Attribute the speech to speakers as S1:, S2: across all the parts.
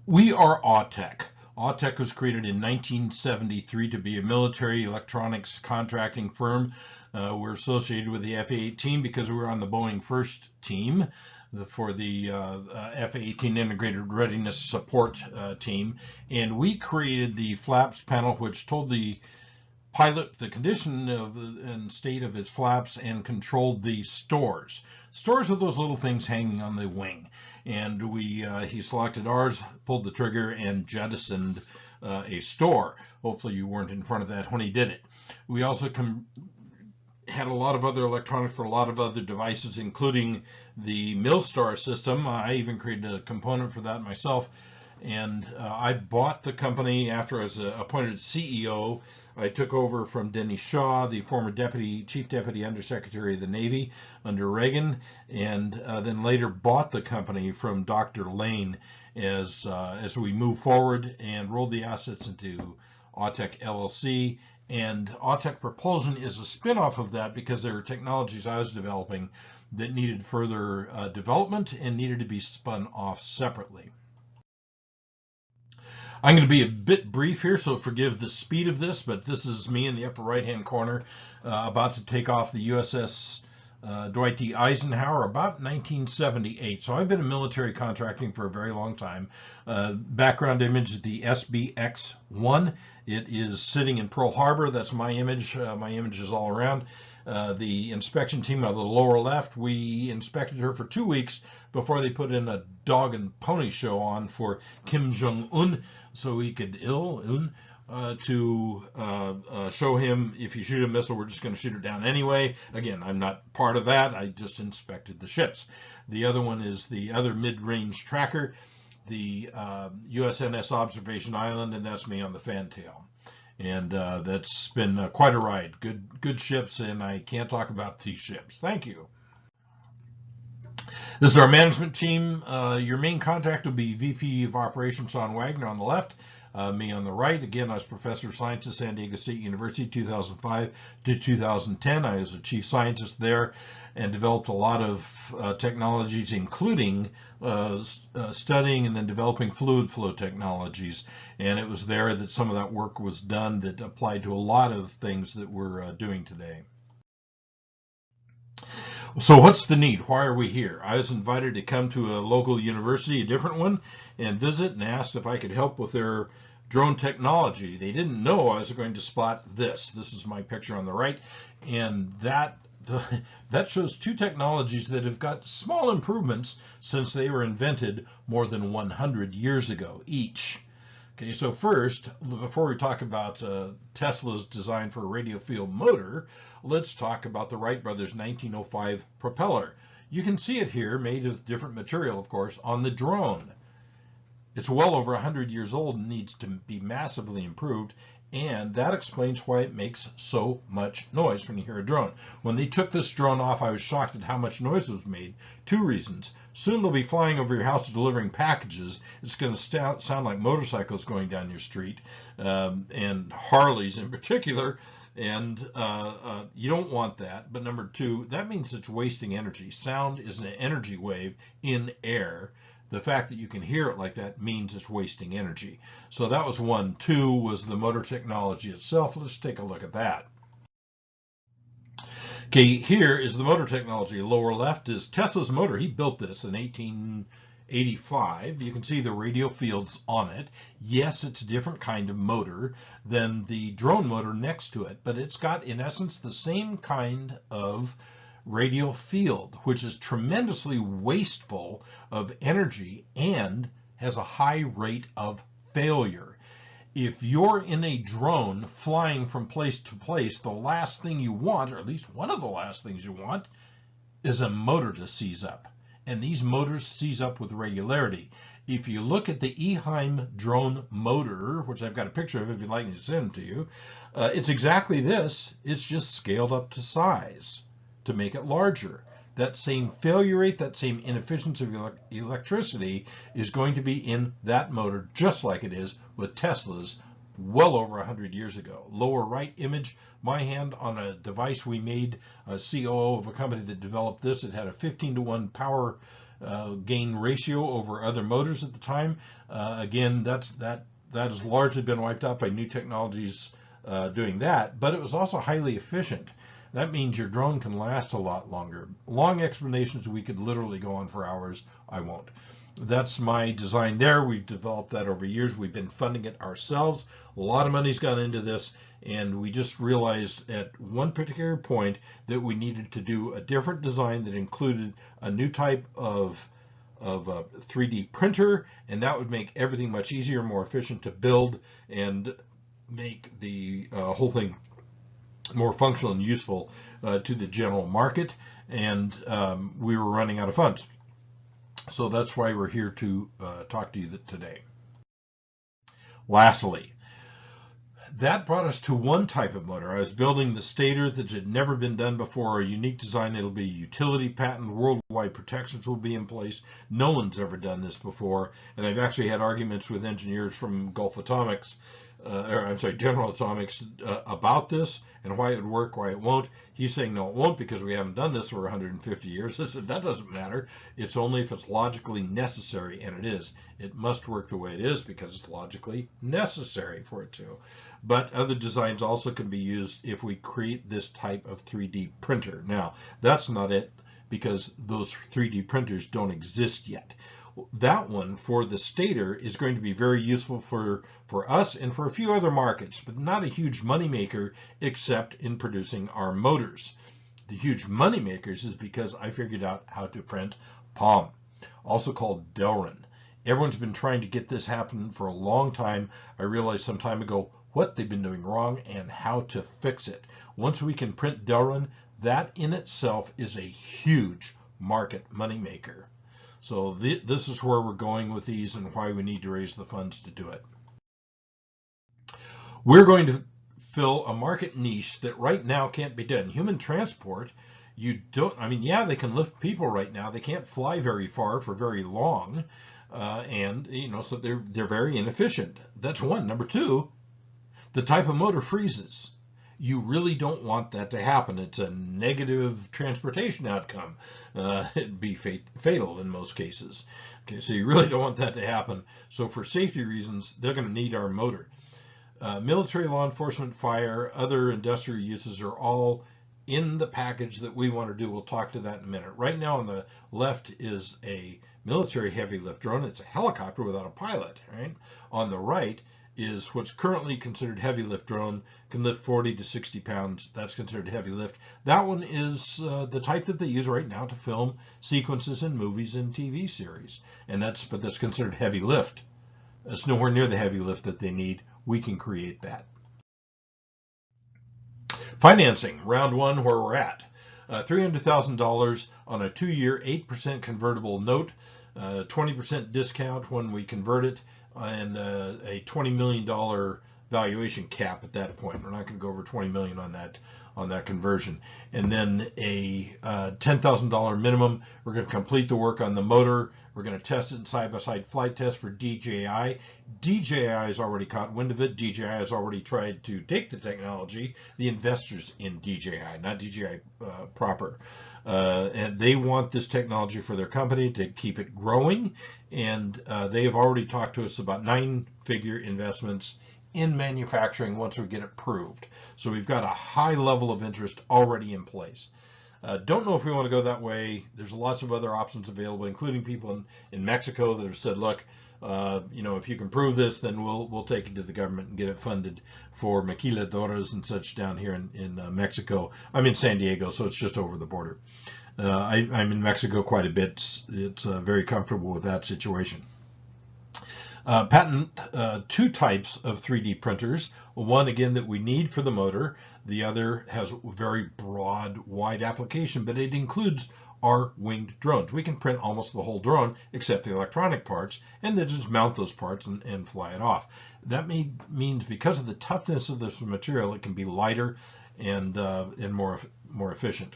S1: We are Autek. Autek was created in 1973 to be a military electronics contracting firm. We're associated with the F-18 because we were on the Boeing first team for the F-18 Integrated Readiness Support team. And we created the flaps panel, which told the pilot the condition of and state of its flaps and controlled the stores. Stores are those little things hanging on the wing. And he selected ours, pulled the trigger, and jettisoned a store. Hopefully you weren't in front of that when he did it. We also had a lot of other electronics for a lot of other devices, including the Millstar system. I even created a component for that myself. And I bought the company after I was appointed CEO. I took over from Denny Shaw, the former Chief Deputy Undersecretary of the Navy under Reagan, and then later bought the company from Dr. Lane as we moved forward and rolled the assets into Autek LLC. And Autek Propulsion is a spin-off of that because there were technologies I was developing that needed further development and needed to be spun off separately. I'm going to be a bit brief here, so forgive the speed of this, but this is me in the upper right-hand corner about to take off the USS Dwight D. Eisenhower about 1978. So I've been in military contracting for a very long time. Background image is the SBX-1. It is sitting in Pearl Harbor. That's my image. My image is all around. The inspection team on the lower left, we inspected her for 2 weeks before they put in a dog and pony show on for Kim Jong-un so he could show him if you shoot a missile, we're just going to shoot it down anyway. Again, I'm not part of that. I just inspected the ships. The other one is the other mid-range tracker, the USNS Observation Island, and that's me on the fantail. And that's been quite a ride. Good ships, and I can't talk about these ships. Thank you. This is our management team. Your main contact will be VP of Operations Sean Wagner on the left. Me on the right. Again, I was Professor of Science at San Diego State University 2005 to 2010. I was a chief scientist there and developed a lot of technologies, including studying and then developing fluid flow technologies. And it was there that some of that work was done that applied to a lot of things that we're doing today. So what's the need? Why are we here? I was invited to come to a local university, a different one, and visit and asked if I could help with their drone technology. They didn't know I was going to spot this. This is my picture on the right, and that shows two technologies that have got small improvements since they were invented more than 100 years ago each. Okay, so first, before we talk about Tesla's design for a radial field motor, let's talk about the Wright brothers' 1905 propeller. You can see it here, made of different material, of course, on the drone. It's well over 100 years old and needs to be massively improved, and that explains why it makes so much noise when you hear a drone. When they took this drone off, I was shocked at how much noise was made. Two reasons. Soon they'll be flying over your house delivering packages. It's going to sound like motorcycles going down your street, and Harleys in particular, and you don't want that. But number two, that means it's wasting energy. Sound is an energy wave in air. The fact that you can hear it like that means it's wasting energy. So that was one. Two was the motor technology itself. Let's take a look at that. Okay, here is the motor technology. Lower left is Tesla's motor. He built this in 1885. You can see the radial fields on it. Yes, it's a different kind of motor than the drone motor next to it, but it's got, in essence, the same kind of radial field, which is tremendously wasteful of energy and has a high rate of failure. If you're in a drone flying from place to place, the last thing you want, or at least one of the last things you want, is a motor to seize up. And these motors seize up with regularity. If you look at the Eheim drone motor, which I've got a picture of if you'd like me to send it to you, it's exactly this. It's just scaled up to size to make it larger. That same failure rate, that same inefficiency of electricity is going to be in that motor just like it is with Tesla's well over 100 years ago. Lower right image, my hand on a device we made, a COO of a company that developed this. It had a 15-to-1 power gain ratio over other motors at the time. Again, that has largely been wiped out by new technologies doing that, but it was also highly efficient. That means your drone can last a lot longer. Long explanations, we could literally go on for hours. I won't. That's my design there. We've developed that over years. We've been funding it ourselves. A lot of money's gone into this, and we just realized at one particular point that we needed to do a different design that included a new type of a 3D printer, and that would make everything much easier, more efficient to build, and make the whole thing more functional and useful to the general market. And we were running out of funds. So that's why we're here to talk to you today. Lastly, that brought us to one type of motor. I was building the stator that had never been done before, a unique design. It'll be a utility patent, worldwide protections will be in place. No one's ever done this before, and I've actually had arguments with engineers from General Atomics about this and why it would work, why it won't. He's saying no, it won't because we haven't done this for 150 years. I said that doesn't matter. It's only if it's logically necessary, and it is. It must work the way it is because it's logically necessary for it to. But other designs also can be used if we create this type of 3D printer. Now, that's not it because those 3D printers don't exist yet. That one for the stator is going to be very useful for us and for a few other markets, but not a huge moneymaker except in producing our motors. The huge moneymakers is because I figured out how to print POM, also called Delrin. Everyone's been trying to get this happen for a long time. I realized some time ago what they've been doing wrong and how to fix it. Once we can print Delrin, that in itself is a huge market moneymaker. So this is where we're going with these and why we need to raise the funds to do it. We're going to fill a market niche that right now can't be done. Human transport, yeah, they can lift people right now. They can't fly very far for very long. So they're very inefficient. That's one. Number two, the type of motor freezes. You really don't want that to happen. It's a negative transportation outcome. It'd be fatal in most cases. Okay, so you really don't want that to happen. So for safety reasons, they're going to need our motor. Military, law enforcement, fire, other industrial uses are all in the package that we want to do. We'll talk to that in a minute. Right now on the left is a military heavy lift drone. It's a helicopter without a pilot, right? On the right is what's currently considered heavy lift drone, can lift 40 to 60 pounds. That's considered heavy lift. That one is the type that they use right now to film sequences in movies and TV series. But that's considered heavy lift. It's nowhere near the heavy lift that they need. We can create that. Financing, round one, where we're at. $300,000 on a 2-year, 8% convertible note, 20% discount when we convert it, and a $20 million valuation cap at that point. We're not going to go over $20 million on that conversion. And then a $10,000 minimum. We're going to complete the work on the motor. We're going to test it in side-by-side flight test for DJI. DJI has already caught wind of it. DJI has already tried to take the technology, the investors in DJI, not DJI proper. And they want this technology for their company to keep it growing. And they have already talked to us about 9-figure investments in manufacturing once we get it proved. So we've got a high level of interest already in place. Don't know if we want to go that way. There's lots of other options available, including people in Mexico that have said, look, if you can prove this, then we'll take it to the government and get it funded for maquiladoras and such down here in Mexico. I'm in San Diego, so it's just over the border. I'm in Mexico quite a bit. It's very comfortable with that situation. Patent 2 types of 3D printers. One, again, that we need for the motor. The other has very broad, wide application, but it includes our winged drones. We can print almost the whole drone except the electronic parts, and then just mount those parts and fly it off. That means because of the toughness of this material, it can be lighter and more efficient.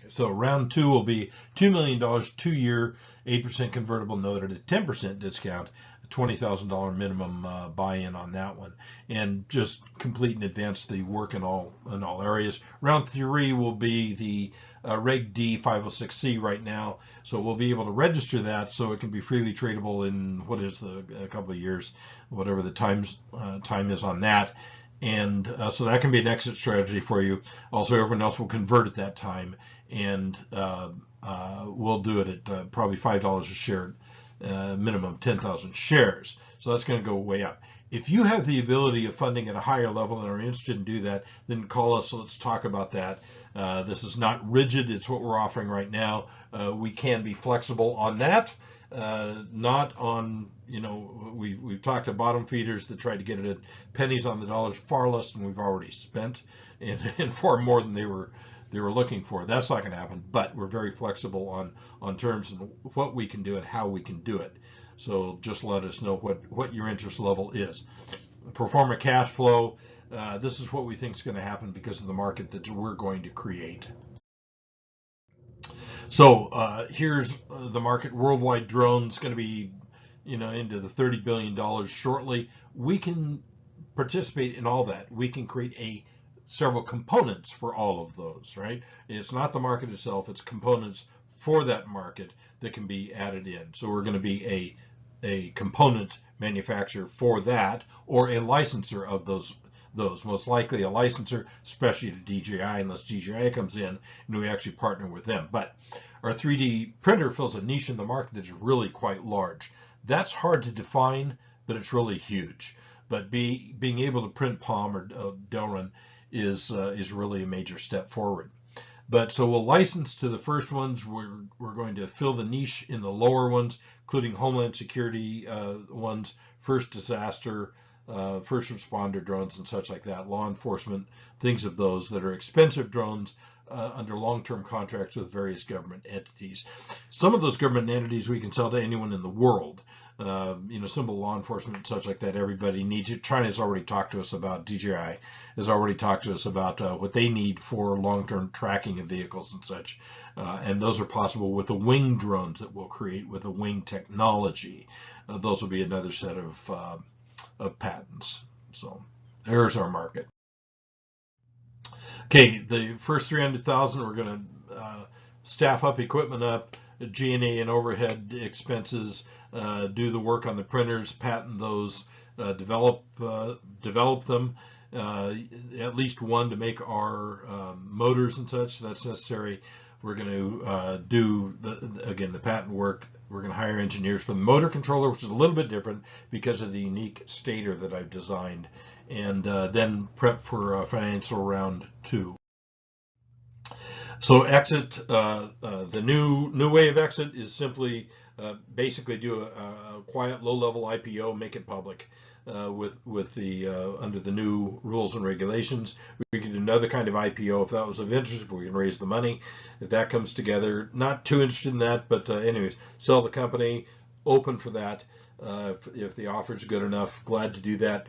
S1: So round two will be $2 million, 2-year, 8% convertible note at a 10% discount, a $20,000 minimum buy-in on that one, and just complete and advance the work in all areas. Round three will be the Reg D 506C right now, so we'll be able to register that so it can be freely tradable in a couple of years, whatever the time is on that. And so that can be an exit strategy for you. Also, everyone else will convert at that time, and we'll do it at probably $5 a share, minimum 10,000 shares. So that's going to go way up. If you have the ability of funding at a higher level and are interested in do that, then call us. Let's talk about that. This is not rigid. It's what we're offering right now. We can be flexible on that. Not on, we've talked to bottom feeders that tried to get it at pennies on the dollars, far less than we've already spent, and far more than they were looking for. That's not going to happen, but we're very flexible on terms and what we can do and how we can do it. So just let us know what your interest level is. Pro forma cash flow, this is what we think is going to happen because of the market that we're going to create. So here's the market. Worldwide drones going to be, into the $30 billion shortly. We can participate in all that. We can create several components for all of those, right? It's not the market itself, it's components for that market that can be added in. So we're going to be a component manufacturer for that, or a licensor of those. Most likely a licensor, especially to DJI, unless DJI comes in and we actually partner with them. But our 3D printer fills a niche in the market that's really quite large. That's hard to define, but it's really huge. But being able to print Palm or Delrin is really a major step forward. But so we'll license to the first ones. We're going to fill the niche in the lower ones, including Homeland Security ones, first disaster, first responder drones and such like that, law enforcement, things of those that are expensive drones under long-term contracts with various government entities. Some of those government entities we can sell to anyone in the world. Simple law enforcement and such like that, everybody needs it. China's already talked to us about, DJI has already talked to us about what they need for long-term tracking of vehicles and such. And those are possible with the wing drones that we'll create with the wing technology. Those will be another set of patents. So there's our market. Okay, the first 300,000 we're going to staff up, equipment up, G&A and overhead expenses, do the work on the printers, patent those, develop them, at least one to make our motors and such. That's necessary. We're going to do the patent work. We're going to hire engineers for the motor controller, which is a little bit different because of the unique stator that I've designed, and then prep for financial round 2. So exit, the new way of exit is simply basically do a quiet low-level IPO, make it public with the under the new rules and regulations. We can do another kind of IPO if that was of interest, if we can raise the money. If that comes together, not too interested in that, but anyways, sell the company, open for that. If the offer is good enough, glad to do that.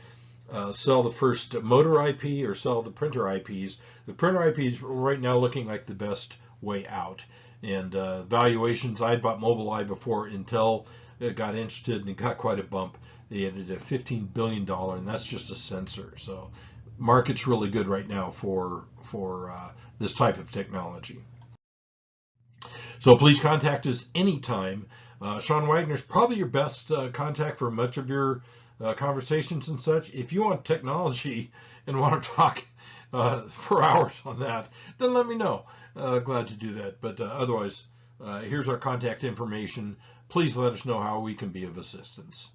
S1: Sell the first motor IP or sell the printer IPs. The printer IP is right now looking like the best way out. And valuations, I bought Mobileye before Intel got interested, and it got quite a bump. They added a $15 billion, and that's just a sensor. So market's really good right now for this type of technology. So please contact us anytime. Sean Wagner's probably your best contact for much of your conversations and such. If you want technology and want to talk for hours on that, then let me know. Glad to do that. But otherwise, here's our contact information. Please let us know how we can be of assistance.